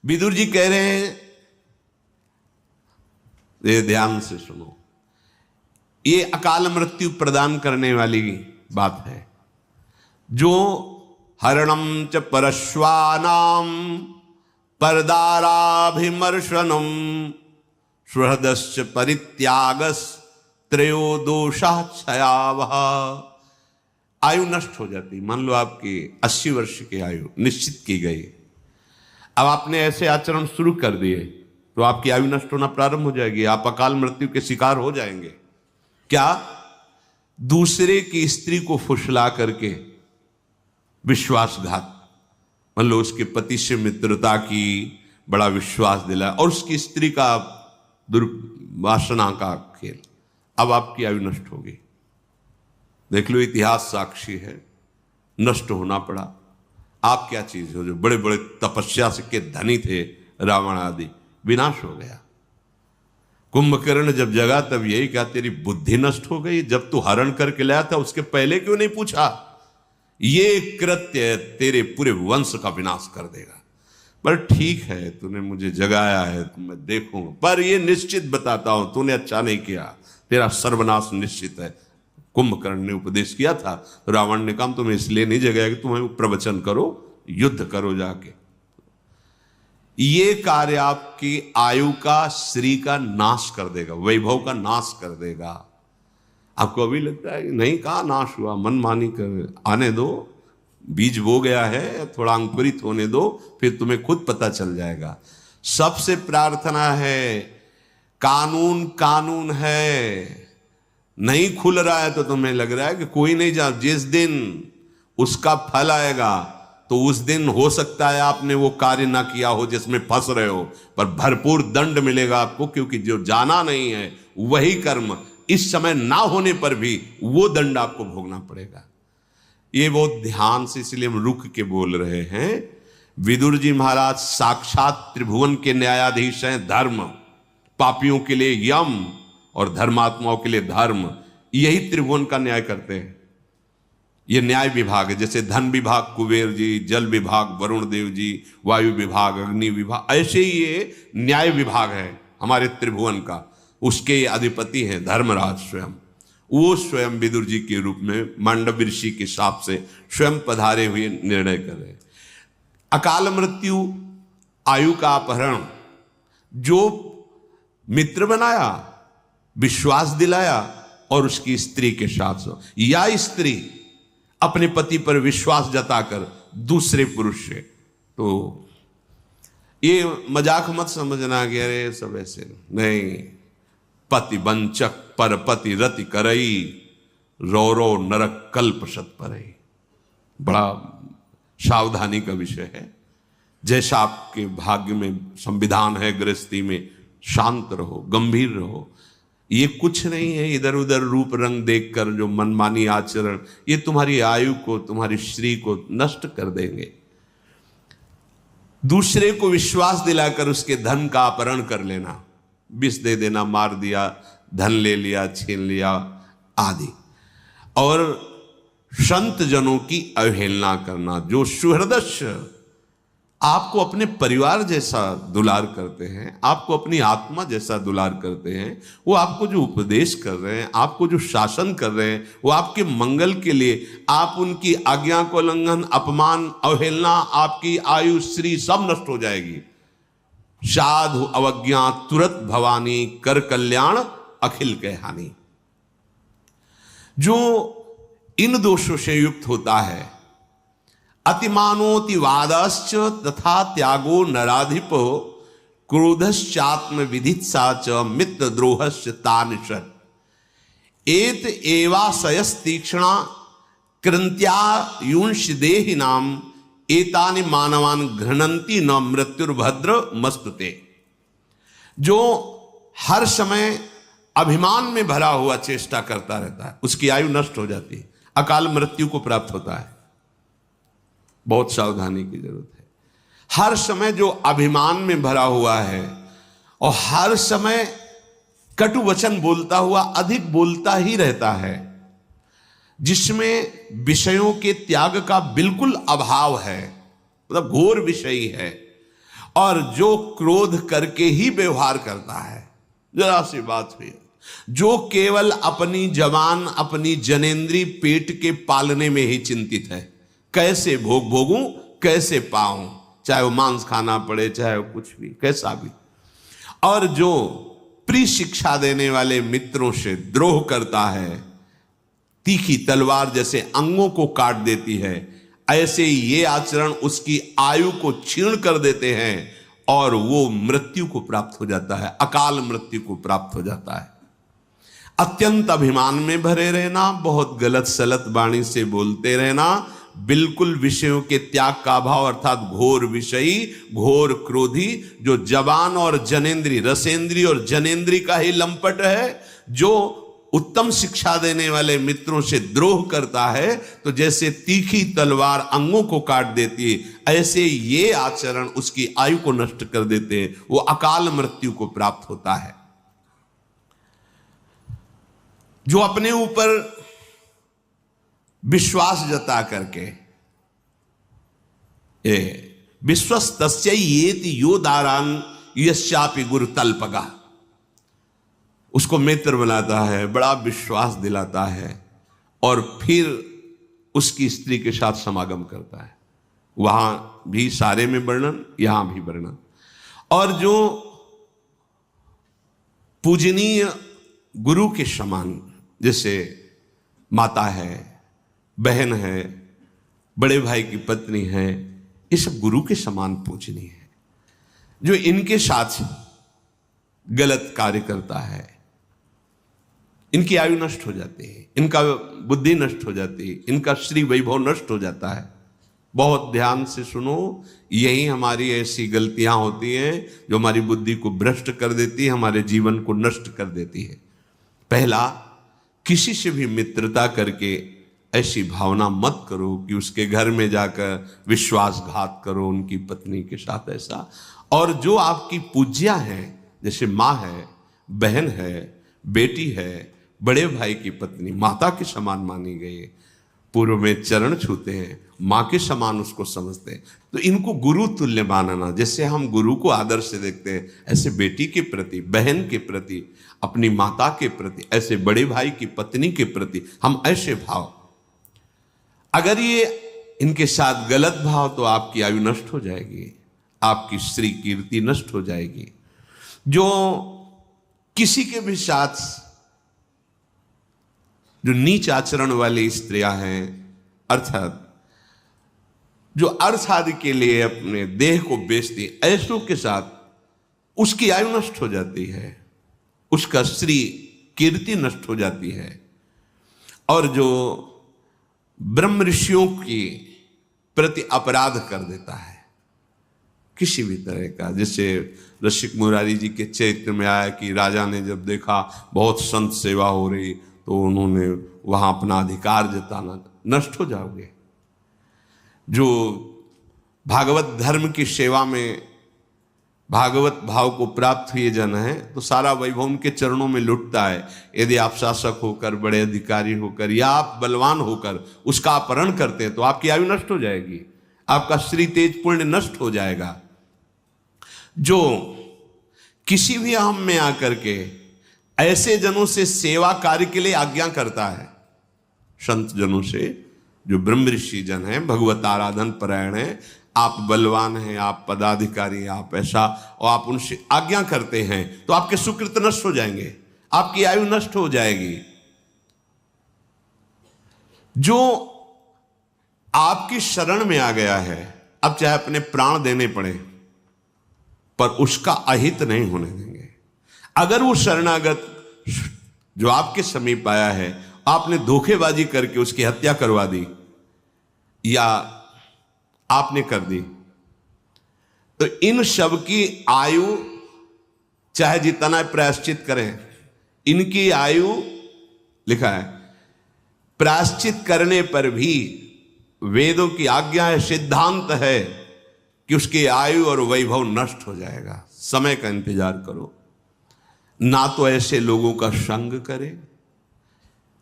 विदुर जी कह रहे हैं, ये ध्यान से सुनो, ये अकाल मृत्यु प्रदान करने वाली बात है। जो हरणम च परश्वानाम परदाराभिमर्शनम सुहृदश्च परित्यागस त्रयो दोषा क्षयावह। आयु नष्ट हो जाती। मान लो आपकी 80 वर्ष की आयु निश्चित की गई, अब आपने ऐसे आचरण शुरू कर दिए तो आपकी आयु नष्ट होना प्रारंभ हो जाएगी, आप अकाल मृत्यु के शिकार हो जाएंगे। क्या? दूसरे की स्त्री को फुसला करके विश्वासघात, मान लो उसके पति से मित्रता की, बड़ा विश्वास दिलाया और उसकी स्त्री का दुर्वासना का खेल, अब आपकी आयु नष्ट होगी। देख लो, इतिहास साक्षी है, नष्ट होना पड़ा। आप क्या चीज हो? जो बड़े बड़े तपस्या से के धनी थे, रावण आदि, विनाश हो गया। कुंभकर्ण जब जगा तब यही कहा, तेरी बुद्धि नष्ट हो गई, जब तू हरण करके लाया था उसके पहले क्यों नहीं पूछा? ये कृत्य तेरे पूरे वंश का विनाश कर देगा। पर ठीक है, तूने मुझे जगाया है तो मैं देखूंगा, पर ये निश्चित बताता हूं, तूने अच्छा नहीं किया, तेरा सर्वनाश निश्चित है। कुंभकर्ण ने उपदेश किया था, तो रावण ने कहा तुम्हें इसलिए नहीं जगाया कि तुम्हें प्रवचन करो, युद्ध करो जाके। ये कार्य आपकी आयु का, श्री का नाश कर देगा, वैभव का नाश कर देगा। आपको अभी लगता है कि नहीं, कहाँ नाश हुआ, मनमानी कर, आने दो, बीज बो गया है, थोड़ा अंकुरित होने दो, फिर तुम्हें खुद पता चल जाएगा। सबसे प्रार्थना है, कानून कानून है, नहीं खुल रहा है तो तुम्हें लग रहा है कि कोई नहीं जा, जिस दिन उसका फल आएगा तो उस दिन हो सकता है आपने वो कार्य ना किया हो जिसमें फंस रहे हो, पर भरपूर दंड मिलेगा आपको, क्योंकि जो जाना नहीं है वही कर्म इस समय ना होने पर भी वो दंड आपको भोगना पड़ेगा। ये बहुत ध्यान से, इसलिए हम रुक के बोल रहे हैं। विदुर जी महाराज साक्षात त्रिभुवन के न्यायाधीश हैं। धर्म, पापियों के लिए यम और धर्मात्माओं के लिए धर्म, यही त्रिभुवन का न्याय करते हैं। ये न्याय विभाग है, जैसे धन विभाग कुबेर जी, जल विभाग वरुण देव जी, वायु विभाग अग्नि विभाग, ऐसे ही ये न्याय विभाग है हमारे त्रिभुवन का। उसके अधिपति हैं धर्मराज स्वयं। वो स्वयं विदुर जी के रूप में मांडव ऋषि के शाप से स्वयं पधारे हुए निर्णय कर रहे हैं। अकाल मृत्यु, आयु का अपहरण, जो मित्र बनाया, विश्वास दिलाया और उसकी स्त्री के साथ, या स्त्री अपने पति पर विश्वास जताकर दूसरे पुरुष से, तो ये मजाक मत समझना कि अरे सब ऐसे नहीं। पति वंचक पर पति रति करई, रो रो नरक कल्प सत परई। बड़ा सावधानी का विषय है। जैसा आपके भाग्य में संविधान है, गृहस्थी में शांत रहो, गंभीर रहो। ये कुछ नहीं है इधर उधर रूप रंग देखकर जो मनमानी आचरण, ये तुम्हारी आयु को, तुम्हारी श्री को नष्ट कर देंगे। दूसरे को विश्वास दिलाकर उसके धन का अपहरण कर लेना, विष दे देना, मार दिया, धन ले लिया, छीन लिया आदि, और संत जनों की अवहेलना करना। जो सुहृदस्य आपको अपने परिवार जैसा दुलार करते हैं, आपको अपनी आत्मा जैसा दुलार करते हैं, वो आपको जो उपदेश कर रहे हैं, आपको जो शासन कर रहे हैं, वो आपके मंगल के लिए, आप उनकी आज्ञा को उल्लंघन, अपमान, अवहेलना, आपकी आयु श्री सब नष्ट हो जाएगी। साधु अवज्ञा तुरत भवानी, कर कल्याण अखिल के हानि। जो इन दोषों से युक्त होता है, अतिमानोति वादश्च तथा त्यागो नराधिपो, क्रोधश्चात्म विधित्सा च मित्र द्रोहश्च तानिषत्, एत एवाशयस्तीक्ष्णा कृंत्या युंश देहिनाम, एतानि मानवान घृणंती न मृत्युर्भद्र मस्तुते। जो हर समय अभिमान में भरा हुआ चेष्टा करता रहता है, उसकी आयु नष्ट हो जाती है, अकाल मृत्यु को प्राप्त होता है। बहुत सावधानी की जरूरत है। हर समय जो अभिमान में भरा हुआ है और हर समय कटु वचन बोलता हुआ अधिक बोलता ही रहता है, जिसमें विषयों के त्याग का बिल्कुल अभाव है, मतलब घोर विषयी है, और जो क्रोध करके ही व्यवहार करता है, जरा सी बात हुई, जो केवल अपनी जवान अपनी जनेंद्री पेट के पालने में ही चिंतित है, कैसे भोगूं, कैसे पाऊं, चाहे वो मांस खाना पड़े, चाहे वो कुछ भी, कैसा भी। और जो प्रिय शिक्षा देने वाले मित्रों से द्रोह करता है, तीखी तलवार जैसे अंगों को काट देती है, ऐसे ये आचरण उसकी आयु को छीण कर देते हैं और वो मृत्यु को प्राप्त हो जाता है, अकाल मृत्यु को प्राप्त हो जाता है। अत्यंत अभिमान में भरे रहना, बहुत गलत सलत वाणी से बोलते रहना, बिल्कुल विषयों के त्याग का अभाव, अर्थात घोर विषयी, घोर क्रोधी, जो जवान और जनेंद्री, रसेंद्री और जनेंद्री का ही लंपट है, जो उत्तम शिक्षा देने वाले मित्रों से द्रोह करता है, तो जैसे तीखी तलवार अंगों को काट देती है, ऐसे ये आचरण उसकी आयु को नष्ट कर देते हैं, वो अकाल मृत्यु को प्राप्त होता है। जो अपने ऊपर विश्वास जता करके, विश्वस्तस्य येति यो दारान यस्यापि गुरु तल्पगा, उसको मित्र बनाता है, बड़ा विश्वास दिलाता है और फिर उसकी स्त्री के साथ समागम करता है। वहां भी सारे में वर्णन, यहां भी वर्णन। और जो पूजनीय गुरु के समान, जैसे माता है, बहन है, बड़े भाई की पत्नी है, ये सब गुरु के समान पूजनीय है। जो इनके साथ गलत कार्य करता है, इनकी आयु नष्ट हो जाती है, इनका बुद्धि नष्ट हो जाती है, इनका श्री वैभव नष्ट हो जाता है। बहुत ध्यान से सुनो, यही हमारी ऐसी गलतियां होती हैं जो हमारी बुद्धि को भ्रष्ट कर देती है, हमारे जीवन को नष्ट कर देती है। पहला, किसी से भी मित्रता करके ऐसी भावना मत करो कि उसके घर में जाकर विश्वासघात करो उनकी पत्नी के साथ, ऐसा। और जो आपकी पूज्या है, जैसे माँ है, बहन है, बेटी है, बड़े भाई की पत्नी, माता के समान मानी गई है, पूर्व में चरण छूते हैं, माँ के समान उसको समझते हैं, तो इनको गुरु तुल्य मानना। जैसे हम गुरु को आदर से देखते हैं, ऐसे बेटी के प्रति, बहन के प्रति, अपनी माता के प्रति, ऐसे बड़े भाई की पत्नी के प्रति हम ऐसे भाव, अगर ये इनके साथ गलत भाव, तो आपकी आयु नष्ट हो जाएगी, आपकी श्री कीर्ति नष्ट हो जाएगी। जो किसी के भी साथ जो नीच आचरण वाली स्त्रियां हैं, अर्थात जो अर्थ आदि के लिए अपने देह को बेचती, ऐसों के साथ उसकी आयु नष्ट हो जाती है, उसका श्री कीर्ति नष्ट हो जाती है। और जो ब्रह्म ऋषियों की प्रति अपराध कर देता है किसी भी तरह का, जैसे रसिक मुरारी जी के चरित्र में आया कि राजा ने जब देखा बहुत संत सेवा हो रही, तो उन्होंने वहां अपना अधिकार जताना, नष्ट हो जाओगे। जो भागवत धर्म की सेवा में भागवत भाव को प्राप्त हुए जन है, तो सारा वैभव उनके चरणों में लुटता है। यदि आप शासक होकर, बड़े अधिकारी होकर, या आप बलवान होकर उसका अपहरण करते हैं, तो आपकी आयु नष्ट हो जाएगी, आपका श्री तेज पुण्य नष्ट हो जाएगा। जो किसी भी अहम में आकर के ऐसे जनों से सेवा कार्य के लिए आज्ञा करता है, संत जनों से, जो ब्रह्म ऋषि जन हैं, भगवत आराधन परायण है, आप बलवान हैं, आप पदाधिकारी, आप ऐसा, और आप उनसे आज्ञा करते हैं, तो आपके सुकृत नष्ट हो जाएंगे, आपकी आयु नष्ट हो जाएगी। जो आपकी शरण में आ गया है, अब चाहे अपने प्राण देने पड़े, पर उसका अहित नहीं होने देंगे। अगर वो शरणागत जो आपके समीप आया है, आपने धोखेबाजी करके उसकी हत्या करवा दी या आपने कर दी, तो इन सब की आयु चाहे जितना प्रायश्चित करें, इनकी आयु लिखा है, प्रायश्चित करने पर भी वेदों की आज्ञा है, सिद्धांत है कि उसकी आयु और वैभव नष्ट हो जाएगा। समय का इंतजार करो, ना तो ऐसे लोगों का संग करे,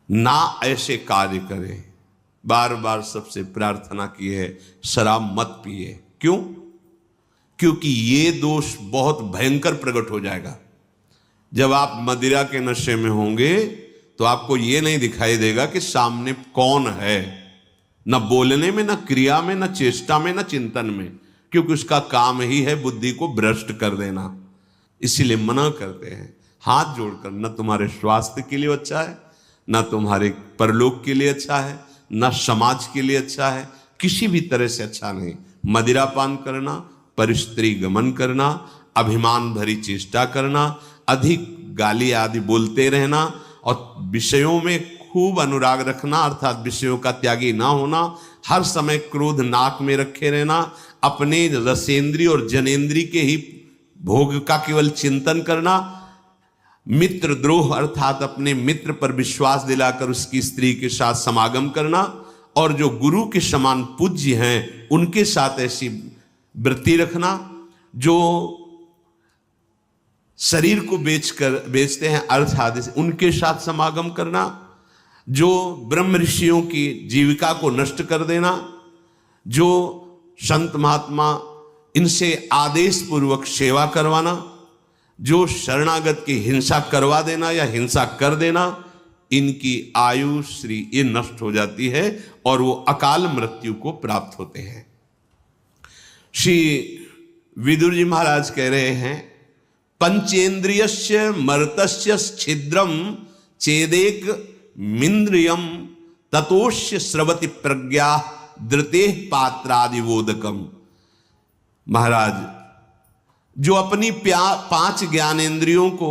ना ऐसे कार्य करे। बार बार सबसे प्रार्थना की है, शराब मत पिए। क्यों? क्योंकि ये दोष बहुत भयंकर प्रकट हो जाएगा। जब आप मदिरा के नशे में होंगे तो आपको ये नहीं दिखाई देगा कि सामने कौन है, न बोलने में, न क्रिया में, न चेष्टा में, न चिंतन में, क्योंकि उसका काम ही है बुद्धि को भ्रष्ट कर देना। इसीलिए मना करते हैं हाथ जोड़कर, न तुम्हारे स्वास्थ्य के लिए अच्छा है, न तुम्हारे परलोक के लिए अच्छा है, न समाज के लिए अच्छा है, किसी भी तरह से अच्छा नहीं। मदिरापान करना, परिस्त्री गमन करना, अभिमान भरी चेष्टा करना, अधिक गाली आदि बोलते रहना और विषयों में खूब अनुराग रखना, अर्थात विषयों का त्यागी ना होना, हर समय क्रोध नाक में रखे रहना, अपने रसेंद्री और जनेंद्री के ही भोग का केवल चिंतन करना, मित्र द्रोह अर्थात अपने मित्र पर विश्वास दिलाकर उसकी स्त्री के साथ समागम करना, और जो गुरु के समान पूज्य हैं उनके साथ ऐसी वृत्ति रखना, जो शरीर को बेचते हैं अर्थ आदि से उनके साथ समागम करना, जो ब्रह्म ऋषियों की जीविका को नष्ट कर देना, जो संत महात्मा इनसे आदेश पूर्वक सेवा करवाना, जो शरणागत की हिंसा करवा देना या हिंसा कर देना, इनकी आयु श्री ये नष्ट हो जाती है और वो अकाल मृत्यु को प्राप्त होते हैं। श्री विदुर जी महाराज कह रहे हैं, पंचेन्द्रियस्य मर्तस्य छिद्रम चेदेक मिंद्रियम ततोष्य स्रवति प्रज्ञा धृते पात्रादिवोदकम। महाराज जो अपनी 5 ज्ञानेंद्रियों को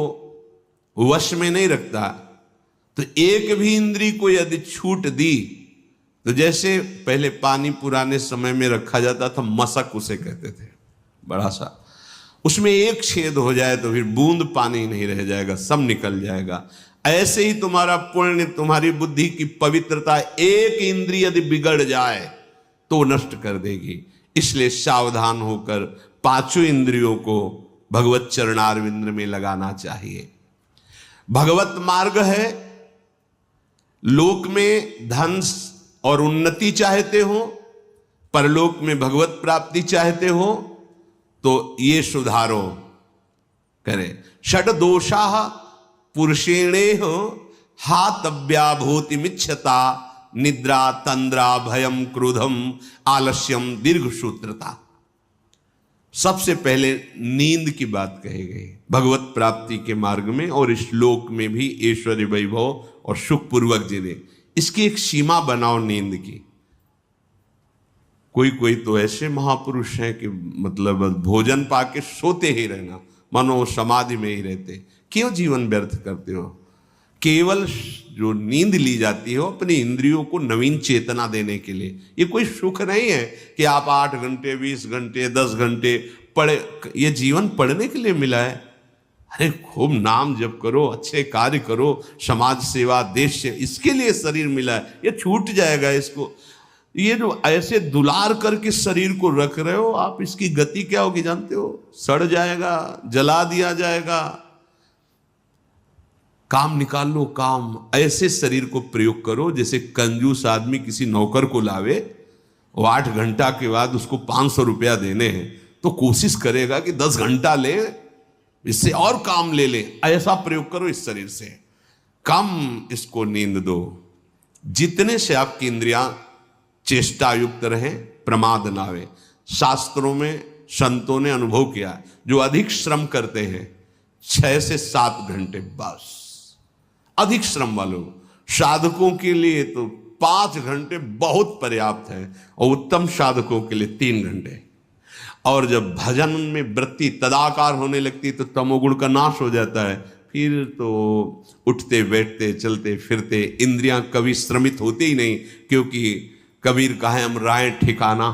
वश में नहीं रखता, तो एक भी इंद्री को यदि छूट दी तो जैसे पहले पानी पुराने समय में रखा जाता था, मशक उसे कहते थे, बड़ा सा, उसमें एक छेद हो जाए तो फिर बूंद पानी नहीं रह जाएगा, सब निकल जाएगा। ऐसे ही तुम्हारा पुण्य, तुम्हारी बुद्धि की पवित्रता, एक इंद्रिय यदि बिगड़ जाए तो नष्ट कर देगी। इसलिए सावधान होकर 5 इंद्रियों को भगवत चरणारविंद में लगाना चाहिए। भगवत मार्ग है, लोक में धन और उन्नति चाहते हो, परलोक में भगवत प्राप्ति चाहते हो, तो ये सुधारो करे। षड दोषा पुरुषेणेह हातव्या भूतिमिच्छता, निद्रा तंद्रा भयम क्रोधम आलस्यम दीर्घ सूत्रता। सबसे पहले नींद की बात कही गई भगवत प्राप्ति के मार्ग में, और इस श्लोक में भी ऐश्वर्य वैभव और सुखपूर्वक जीने, इसकी एक सीमा बनाओ नींद की। कोई तो ऐसे महापुरुष हैं कि मतलब भोजन पाके सोते ही रहना, मनो समाधि में ही रहते। क्यों जीवन व्यर्थ करते हो? केवल जो नींद ली जाती है अपनी इंद्रियों को नवीन चेतना देने के लिए। ये कोई सुख नहीं है कि आप 8 घंटे 20 घंटे 10 घंटे पढ़े। ये जीवन पढ़ने के लिए मिला है। अरे खूब नाम जप करो, अच्छे कार्य करो, समाज सेवा, देश से, इसके लिए शरीर मिला है। ये छूट जाएगा इसको। ये जो ऐसे दुलार करके शरीर को रख रहे हो आप, इसकी गति क्या होगी जानते हो? सड़ जाएगा, जला दिया जाएगा। काम निकाल लो, काम ऐसे शरीर को प्रयोग करो जैसे कंजूस आदमी किसी नौकर को लावे, वो 8 घंटा के बाद उसको 500 रुपया देने हैं तो कोशिश करेगा कि 10 घंटा ले, इससे और काम ले ले। ऐसा प्रयोग करो इस शरीर से। कम इसको नींद दो, जितने से आपकी इंद्रियां चेष्टा युक्त रहें, प्रमाद ना आवे। शास्त्रों में संतों ने अनुभव किया, जो अधिक श्रम करते हैं 6 से 7 घंटे बस, अधिक श्रम वालों। साधकों के लिए तो 5 घंटे बहुत पर्याप्त है, और उत्तम साधकों के लिए 3 घंटे। और जब भजन में वृत्ति तदाकार होने लगती तो तमोगुण का नाश हो जाता है। फिर तो उठते बैठते चलते फिरते इंद्रियां कभी श्रमित होती ही नहीं, क्योंकि कबीर कहे हम राय ठिकाना,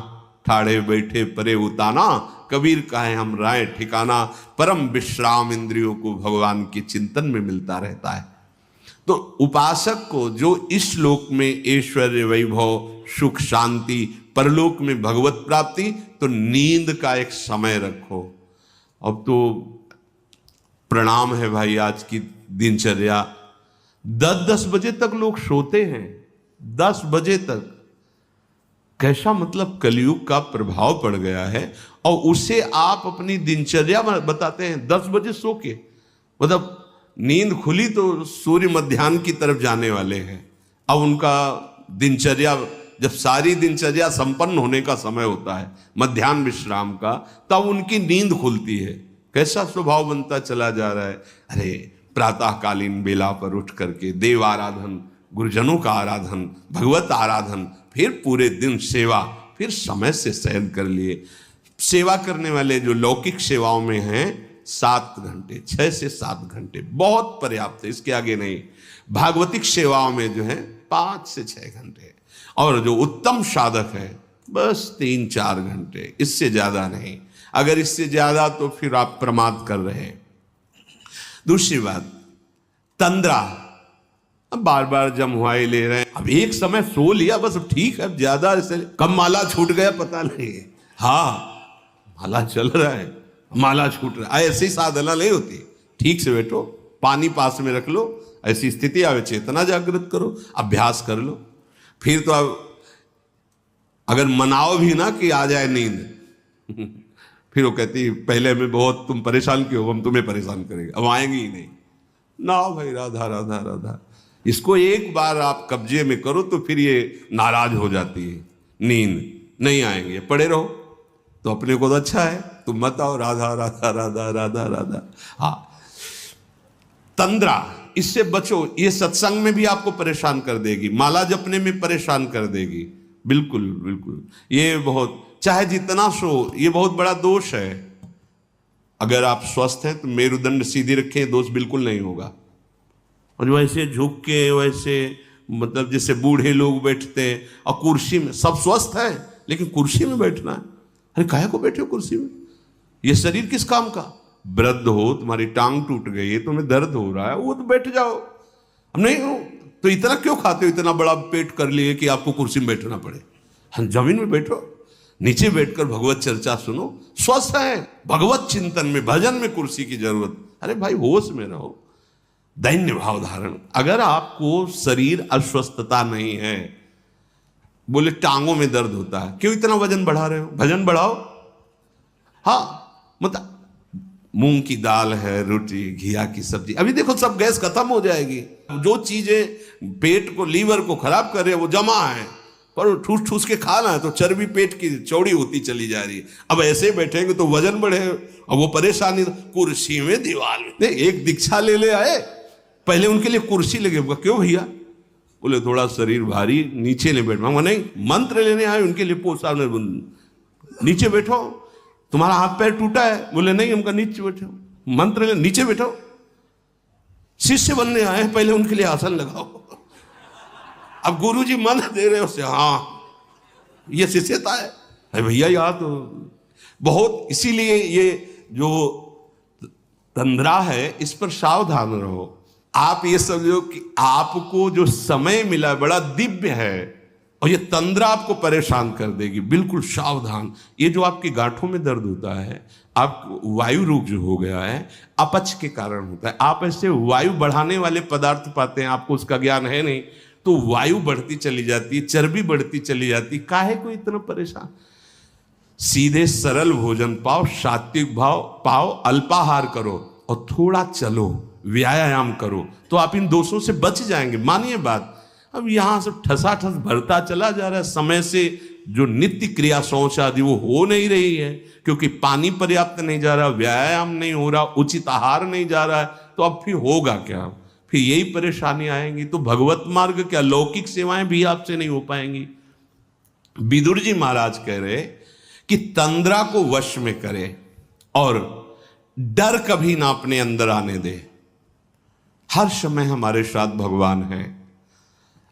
ठाड़े बैठे परे उताना। कबीर कहे हम राय ठिकाना, परम विश्राम इंद्रियों को भगवान के चिंतन में मिलता रहता है। तो उपासक को जो इस श्लोक में ऐश्वर्य वैभव सुख शांति, परलोक में भगवत प्राप्ति, तो नींद का एक समय रखो। अब तो प्रणाम है भाई, आज की दिनचर्या 10-10 बजे तक लोग सोते हैं, 10 बजे तक। कैसा मतलब कलयुग का प्रभाव पड़ गया है। और उसे आप अपनी दिनचर्या बताते हैं 10 बजे सो के, मतलब नींद खुली तो सूर्य मध्याह्न की तरफ जाने वाले हैं। अब उनका दिनचर्या, जब सारी दिनचर्या संपन्न होने का समय होता है मध्याह्न विश्राम का, तब उनकी नींद खुलती है। कैसा स्वभाव बनता चला जा रहा है। अरे प्रातःकालीन बेला पर उठ करके देव आराधन, गुरुजनों का आराधन, भगवत आराधन, फिर पूरे दिन सेवा, फिर समय से शयन कर लिए। सेवा करने वाले जो लौकिक सेवाओं में हैं 7 घंटे, 6 से 7 घंटे बहुत पर्याप्त है, इसके आगे नहीं। भागवतिक सेवाओं में जो है 5 से 6 घंटे, और जो उत्तम साधक है बस 3-4 घंटे, इससे ज्यादा नहीं। अगर इससे ज्यादा तो फिर आप प्रमाद कर रहे हैं। दूसरी बात, तंद्रा, अब बार बार जमुआई ले रहे हैं। अब एक समय सो लिया बस ठीक है, अब ज्यादा ऐसे कब माला छूट गया पता नहीं। हाँ माला चल रहा है, माला छूट रहा है, ऐसी साधना नहीं होती। ठीक से बैठो, पानी पास में रख लो, ऐसी स्थिति आवे चेतना जागृत करो, अभ्यास कर लो। फिर तो अब अगर मनाओ भी ना कि आ जाए नींद फिर वो कहती पहले हमें बहुत तुम परेशान क्यों, हम तुम्हें परेशान करेंगे, अब आएंगे ही नहीं। ना भाई, राधा राधा राधा, इसको एक बार आप कब्जे में करो तो फिर ये नाराज हो जाती है, नींद नहीं आएंगे, पड़े रहो तो अपने को तो अच्छा है, तुम मत आओ राधा राधा राधा राधा राधा। हाँ, तंद्रा, इससे बचो, ये सत्संग में भी आपको परेशान कर देगी, माला जपने में परेशान कर देगी। बिल्कुल बिल्कुल, ये बहुत, चाहे जितना सो, ये बहुत बड़ा दोष है। अगर आप स्वस्थ हैं तो मेरुदंड सीधी रखें, दोष बिल्कुल नहीं होगा। और वैसे झुक के, वैसे मतलब जैसे बूढ़े लोग बैठते हैं, और कुर्सी में, सब स्वस्थ है लेकिन कुर्सी में बैठना है। अरे काहे को बैठे हो कुर्सी में, ये शरीर किस काम का। वृद्ध हो, तुम्हारी टांग टूट गई है, तुम्हें दर्द हो रहा है, वो तो बैठ जाओ। अब नहीं हो तो इतना क्यों खाते हो, इतना बड़ा पेट कर लिए कि आपको कुर्सी में बैठना पड़े। हम जमीन में बैठो, नीचे बैठकर भगवत चर्चा सुनो, स्वस्थ है, भगवत चिंतन में, भजन में कुर्सी की जरूरत। अरे भाई होश में रहो, दैन्य भाव धारण। अगर आपको शरीर अस्वस्थता नहीं है, बोले टांगों में दर्द होता है, क्यों इतना वजन बढ़ा रहे हो, भजन बढ़ाओ। हाँ मतलब मूंग की दाल है, रोटी, घिया की सब्जी, अभी देखो सब गैस खत्म हो जाएगी। जो चीजें पेट को, लीवर को खराब कर रहे हैं वो जमा है, पर ठूस ठूस के खाना है तो चर्बी पेट की चौड़ी होती चली जा रही है। अब ऐसे बैठेंगे तो वजन बढ़े, और वो परेशानी। कुर्सी में, दीवार में, एक दीक्षा ले आए, पहले उनके लिए कुर्सी लगे, क्यों भैया, बोले थोड़ा शरीर भारी, नीचे नहीं बैठना। नहीं, मंत्र लेने आए उनके लिए, पोसा नीचे बैठो, तुम्हारा हाथ पैर टूटा है, बोले नहीं हमका नीचे बैठो, मंत्र ले, नीचे बैठो। शिष्य बनने आए, पहले उनके लिए आसन लगाओ। अब गुरुजी मंत्र दे रहे हो से, हाँ ये शिष्यता है। अरे भैया यार तो बहुत, इसीलिए ये जो तंद्रा है इस पर सावधान रहो। आप ये समझो कि आपको जो समय मिला बड़ा दिव्य है, और ये तंद्रा आपको परेशान कर देगी। बिल्कुल सावधान। ये जो आपकी गांठों में दर्द होता है, आप वायु रोग जो हो गया है, अपच के कारण होता है। आप ऐसे वायु बढ़ाने वाले पदार्थ पाते हैं, आपको उसका ज्ञान है नहीं, तो वायु बढ़ती चली जाती है, चर्बी बढ़ती चली जाती। काहे को इतना परेशान। सीधे सरल भोजन पाओ, सात्विक भाव पाओ, अल्पाहार करो और थोड़ा चलो, व्यायाम करो, तो आप इन दोषों से बच जाएंगे। मानिए बात। अब यहां से ठसाठस भरता चला जा रहा है, समय से जो नित्य क्रिया शौच आदि वो हो नहीं रही है, क्योंकि पानी पर्याप्त नहीं जा रहा, व्यायाम नहीं हो रहा, उचित आहार नहीं जा रहा है, तो अब फिर होगा क्या, फिर यही परेशानी आएंगी। तो भगवत मार्ग क्या, लौकिक सेवाएं भी आपसे नहीं हो पाएंगी। विदुर जी महाराज कह रहे कि तंद्रा को वश में करे और डर कभी ना अपने अंदर आने दे। हर समय हमारे साथ भगवान है।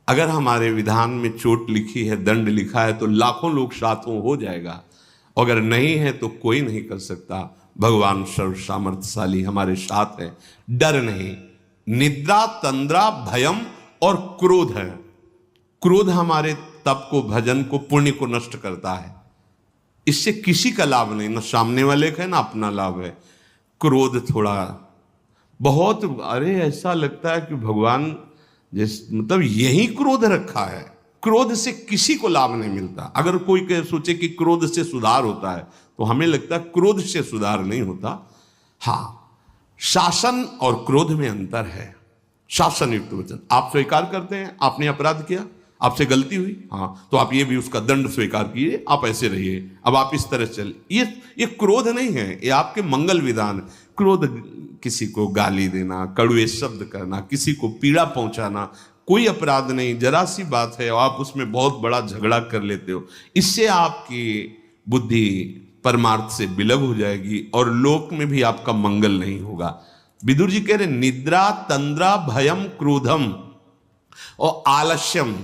अगर हमारे विधान में चोट लिखी है, दंड लिखा है, तो लाखों लोग साथों हो जाएगा। अगर नहीं है तो कोई नहीं कर सकता। भगवान सर्व सामर्थ्यशाली हमारे साथ है, डर नहीं। निद्रा, तंद्रा, भयम और क्रोध है। क्रोध हमारे तप को, भजन को, पुण्य को नष्ट करता है। इससे किसी का लाभ नहीं, ना सामने वाले का है ना अपना लाभ है। क्रोध थोड़ा बहुत, अरे ऐसा लगता है कि भगवान मतलब यही क्रोध रखा है। क्रोध से किसी को लाभ नहीं मिलता। अगर कोई सोचे कि क्रोध से सुधार होता है तो हमें लगता है क्रोध से सुधार नहीं होता। हाँ, शासन और क्रोध में अंतर है। शासन युक्त वचन, आप स्वीकार करते हैं आपने अपराध किया, आपसे गलती हुई, हाँ, तो आप ये भी उसका दंड स्वीकार कीजिए, आप ऐसे रहिए, अब आप इस तरह चल। ये क्रोध नहीं है, ये आपके मंगल विधान। क्रोध किसी को गाली देना, कड़वे शब्द करना, किसी को पीड़ा पहुंचाना कोई अपराध नहीं, जरा सी बात है, आप उसमें बहुत बड़ा झगड़ा कर लेते हो। इससे आपकी बुद्धि परमार्थ से विलग हो जाएगी और लोक में भी आपका मंगल नहीं होगा। विदुर जी कह रहे निद्रा तंद्रा भयम क्रोधम और आलस्यम,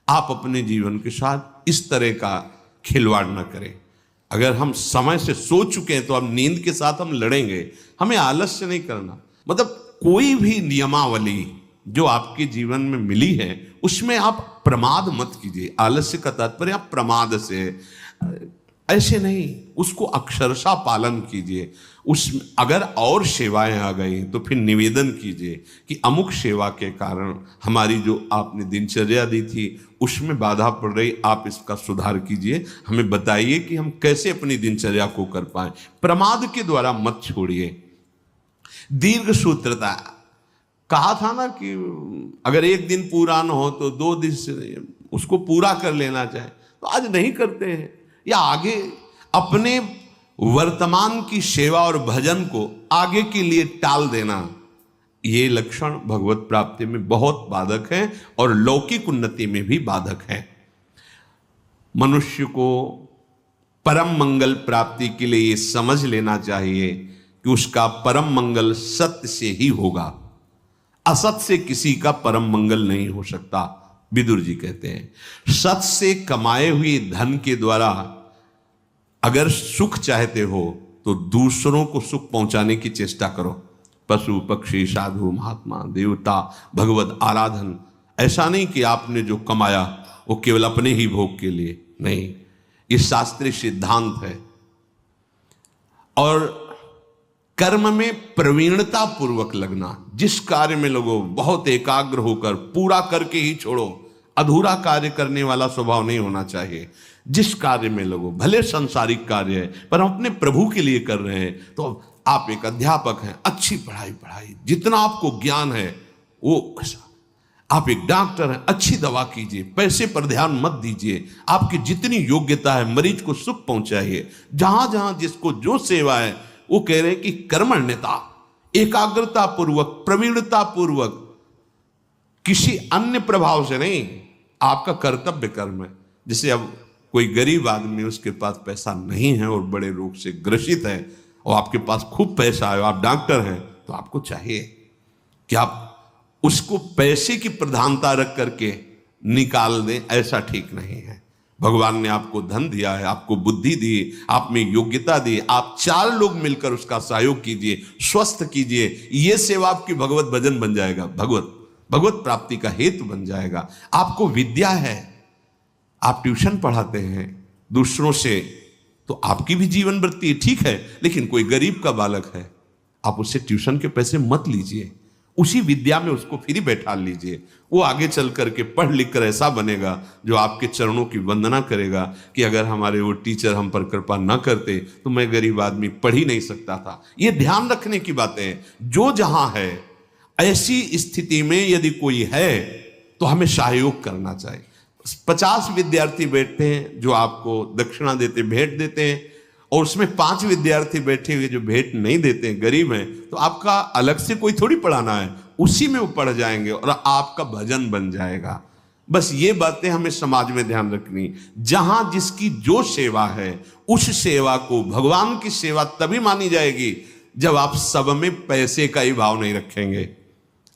आप अपने जीवन के साथ इस तरह का खिलवाड़ न करें। अगर हम समय से सो चुके हैं तो अब नींद के साथ हम लड़ेंगे, हमें आलस्य नहीं करना। मतलब कोई भी नियमावली जो आपके जीवन में मिली है उसमें आप प्रमाद मत कीजिए। आलस्य का तात्पर्य आप प्रमाद से, ऐसे नहीं, उसको अक्षरशः पालन कीजिए। उसमें अगर और सेवाएं आ गई तो फिर निवेदन कीजिए कि अमुक सेवा के कारण हमारी जो आपने दिनचर्या दी थी उसमें बाधा पड़ रही, आप इसका सुधार कीजिए, हमें बताइए कि हम कैसे अपनी दिनचर्या को कर पाए। प्रमाद के द्वारा मत छोड़िए। दीर्घ सूत्रता, कहा था ना कि अगर एक दिन पूरा न हो तो 2 दिन से उसको पूरा कर लेना चाहिए, तो आज नहीं करते हैं, या आगे अपने वर्तमान की सेवा और भजन को आगे के लिए टाल देना, ये लक्षण भगवत प्राप्ति में बहुत बाधक है और लौकिक उन्नति में भी बाधक है। मनुष्य को परम मंगल प्राप्ति के लिए ये समझ लेना चाहिए कि उसका परम मंगल सत्य से ही होगा, असत से किसी का परम मंगल नहीं हो सकता। विदुर जी कहते हैं सत्य से कमाए हुए धन के द्वारा अगर सुख चाहते हो तो दूसरों को सुख पहुंचाने की चेष्टा करो। पशु पक्षी साधु महात्मा देवता भगवत आराधन, ऐसा नहीं कि आपने जो कमाया वो केवल अपने ही भोग के लिए, नहीं, ये शास्त्रीय सिद्धांत है। और कर्म में प्रवीणता पूर्वक लगना, जिस कार्य में लगो बहुत एकाग्र होकर पूरा करके ही छोड़ो, अधूरा कार्य करने वाला स्वभाव नहीं होना चाहिए। जिस कार्य में लगो, भले सांसारिक कार्य है पर हम अपने प्रभु के लिए कर रहे हैं, तो आप एक अध्यापक हैं, अच्छी पढ़ाई, जितना आपको ज्ञान है वो ऐसा। आप एक डॉक्टर हैं, अच्छी दवा कीजिए, पैसे पर ध्यान मत दीजिए, आपकी जितनी योग्यता है मरीज को सुख पहुंचाइए। जहां जहां जिसको जो सेवा है वो कह रहे हैं कि कर्मण्यता, एकाग्रता पूर्वक, प्रवीणता पूर्वक, किसी अन्य प्रभाव से नहीं, आपका कर्तव्य कर्म है। जैसे अब कोई गरीब आदमी, उसके पास पैसा नहीं है और बड़े रोग से ग्रसित है, और आपके पास खूब पैसा है, आप डॉक्टर हैं, तो आपको चाहिए कि आप उसको पैसे की प्रधानता रख करके निकाल दें, ऐसा ठीक नहीं है। भगवान ने आपको धन दिया है, आपको बुद्धि दी, आप में योग्यता दी, आप 4 लोग मिलकर उसका सहयोग कीजिए, स्वस्थ कीजिए, ये सेवा आपकी भगवत भजन बन जाएगा, भगवत प्राप्ति का हेतु बन जाएगा। आपको विद्या है, आप ट्यूशन पढ़ाते हैं दूसरों से, तो आपकी भी जीवन वृत्ति ठीक है, लेकिन कोई गरीब का बालक है, आप उससे ट्यूशन के पैसे मत लीजिए, उसी विद्या में उसको फ्री बैठा लीजिए। वो आगे चल करके पढ़ लिख कर ऐसा बनेगा जो आपके चरणों की वंदना करेगा कि अगर हमारे वो टीचर हम पर कृपा न करते तो मैं गरीब आदमी पढ़ ही नहीं सकता था। ये ध्यान रखने की बातें हैं। जो जहां है, ऐसी स्थिति में यदि कोई है तो हमें सहयोग करना चाहिए। 50 विद्यार्थी बैठते हैं जो आपको दक्षिणा देते, भेंट देते हैं, और उसमें 5 विद्यार्थी बैठे हुए जो भेंट नहीं देते हैं, गरीब हैं, तो आपका अलग से कोई थोड़ी पढ़ाना है, उसी में वो पढ़ जाएंगे और आपका भजन बन जाएगा। बस ये बातें हमें समाज में ध्यान रखनी। जहां जिसकी जो सेवा है, उस सेवा को भगवान की सेवा तभी मानी जाएगी जब आप सब में पैसे का ही भाव नहीं रखेंगे,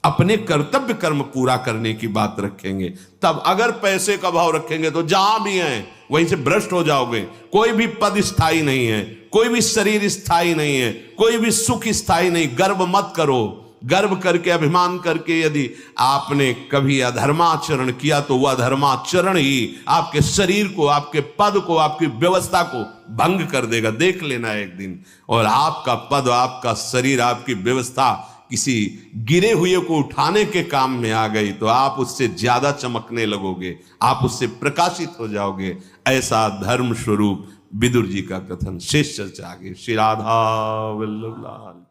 अपने कर्तव्य कर्म पूरा करने की बात रखेंगे। तब अगर पैसे का भाव रखेंगे तो जहां भी हैं वहीं से भ्रष्ट हो जाओगे। कोई भी पद स्थायी नहीं है, कोई भी शरीर स्थायी नहीं है, कोई भी सुख स्थायी नहीं। गर्व मत करो। गर्व करके, अभिमान करके यदि आपने कभी अधर्माचरण किया तो वह अधर्माचरण ही आपके शरीर को, आपके पद को, आपकी व्यवस्था को भंग कर देगा। देख लेना एक दिन, और आपका पद, आपका शरीर, आपकी व्यवस्था किसी गिरे हुए को उठाने के काम में आ गई तो आप उससे ज्यादा चमकने लगोगे, आप उससे प्रकाशित हो जाओगे। ऐसा धर्म स्वरूप विदुर जी का कथन शेष चर्चा आगे। श्री राधा वल्लभ लाल।